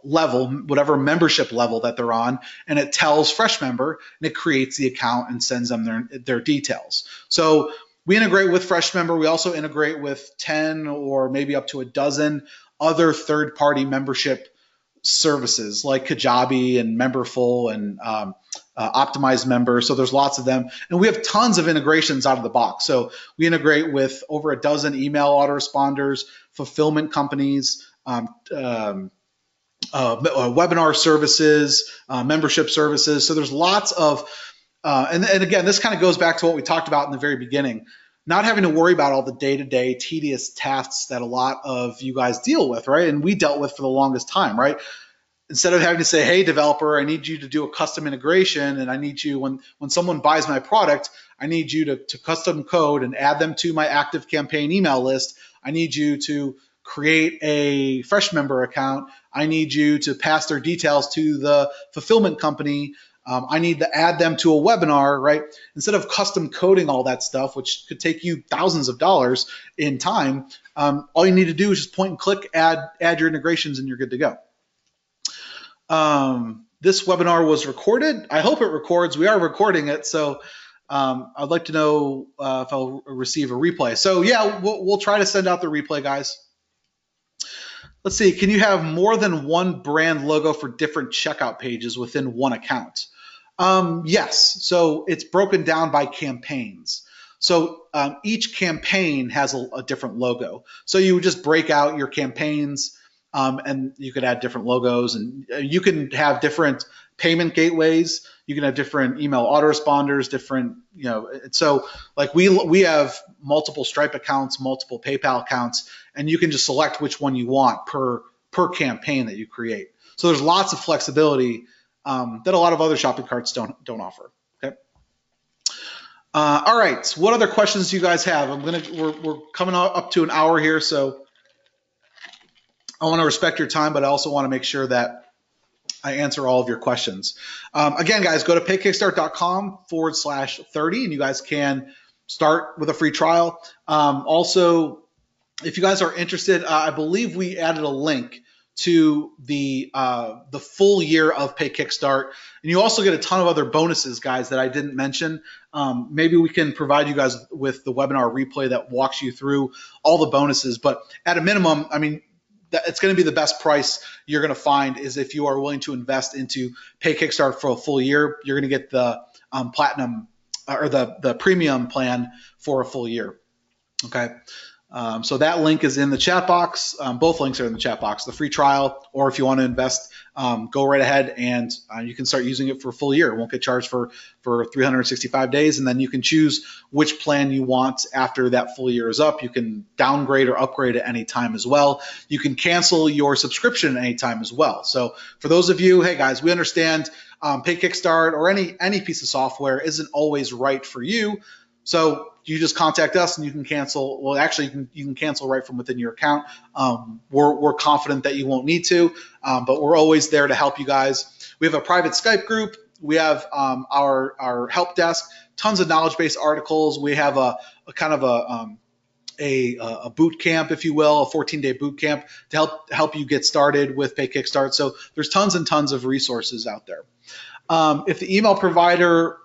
whatever membership level that they're on, and it tells Fresh Member, and it creates the account and sends them their details. So we integrate with Fresh Member. We also integrate with 10 or maybe up to a dozen other third-party membership services like Kajabi and Memberful and Optimized Member. So there's lots of them. And we have tons of integrations out of the box. So we integrate with over a dozen email autoresponders, fulfillment companies, webinar services, membership services. So there's lots of, and again, this kind of goes back to what we talked about in the very beginning, not having to worry about all the day-to-day tedious tasks that a lot of you guys deal with, right? And we dealt with for the longest time, right? Instead of having to say, hey, developer, I need you to do a custom integration, and I need you, when someone buys my product, I need you to custom code and add them to my active campaign email list. I need you to create a Fresh Member account. I need you to pass their details to the fulfillment company. I need to add them to a webinar, right? Instead of custom coding all that stuff, which could take you thousands of dollars in time, all you need to do is just point and click, add your integrations, and you're good to go. This webinar was recorded. I hope it records. We are recording it, so I'd like to know if I'll receive a replay. So yeah, we'll try to send out the replay, guys. Let's see, can you have more than one brand logo for different checkout pages within one account? Yes, so it's broken down by campaigns. So each campaign has a different logo. So you would just break out your campaigns and you could add different logos, and you can have different payment gateways. You can have different email autoresponders, different, you know, so like we have multiple Stripe accounts, multiple PayPal accounts, and you can just select which one you want per campaign that you create. So there's lots of flexibility that a lot of other shopping carts don't offer. Okay. All right. So what other questions do you guys have? We're coming up to an hour here, so I want to respect your time, but I also want to make sure that I answer all of your questions. Again, guys, go to paykickstart.com/30, and you guys can start with a free trial. Also, if you guys are interested, I believe we added a link to the full year of Pay Kickstart, and you also get a ton of other bonuses, guys, that I didn't mention. Maybe we can provide you guys with the webinar replay that walks you through all the bonuses, but at a minimum, I mean, it's going to be the best price you're going to find is if you are willing to invest into Pay Kickstart for a full year. You're going to get the platinum or the premium plan for a full year. Okay. So that link is in the chat box. Both links are in the chat box, the free trial, or if you want to invest, go right ahead and you can start using it for a full year. It won't get charged for 365 days, and then you can choose which plan you want after that full year is up. You can downgrade or upgrade at any time as well. You can cancel your subscription at any time as well. So for those of you, hey guys, we understand Pay Kickstart or any piece of software isn't always right for you. So you just contact us and you can cancel. Well, actually, you can cancel right from within your account. We're confident that you won't need to, but we're always there to help you guys. We have a private Skype group. We have our help desk, tons of knowledge-based articles. We have a kind of a boot camp, if you will, a 14-day boot camp to help you get started with Pay Kickstart. So there's tons and tons of resources out there. If the email provider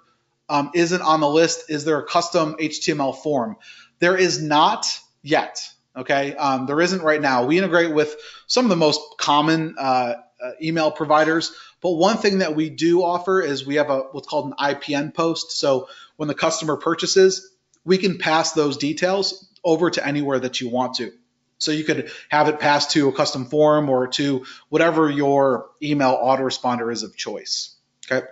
isn't on the list, is there a custom HTML form? There is not yet, okay? There isn't right now. We integrate with some of the most common email providers, but one thing that we do offer is we have what's called an IPN post. So when the customer purchases, we can pass those details over to anywhere that you want to. So you could have it passed to a custom form or to whatever your email autoresponder is of choice, okay?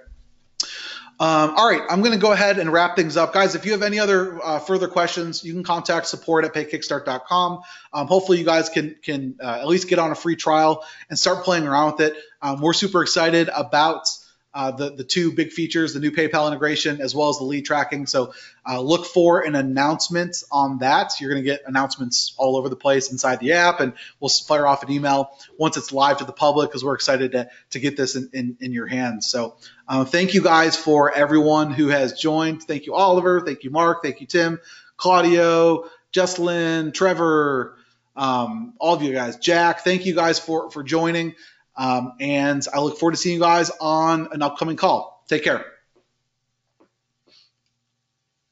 All right, I'm going to go ahead and wrap things up. Guys, if you have any other further questions, you can contact support@paykickstart.com. Hopefully you guys can at least get on a free trial and start playing around with it. We're super excited about the two big features, the new PayPal integration as well as the lead tracking. So look for an announcement on that. You're going to get announcements all over the place inside the app, and we'll fire off an email once it's live to the public because we're excited to get this in your hands. So thank you guys for everyone who has joined. Thank you, Oliver. Thank you, Mark. Thank you, Tim, Claudio, Jesselyn, Trevor, all of you guys, Jack. Thank you guys for joining. And I look forward to seeing you guys on an upcoming call. Take care.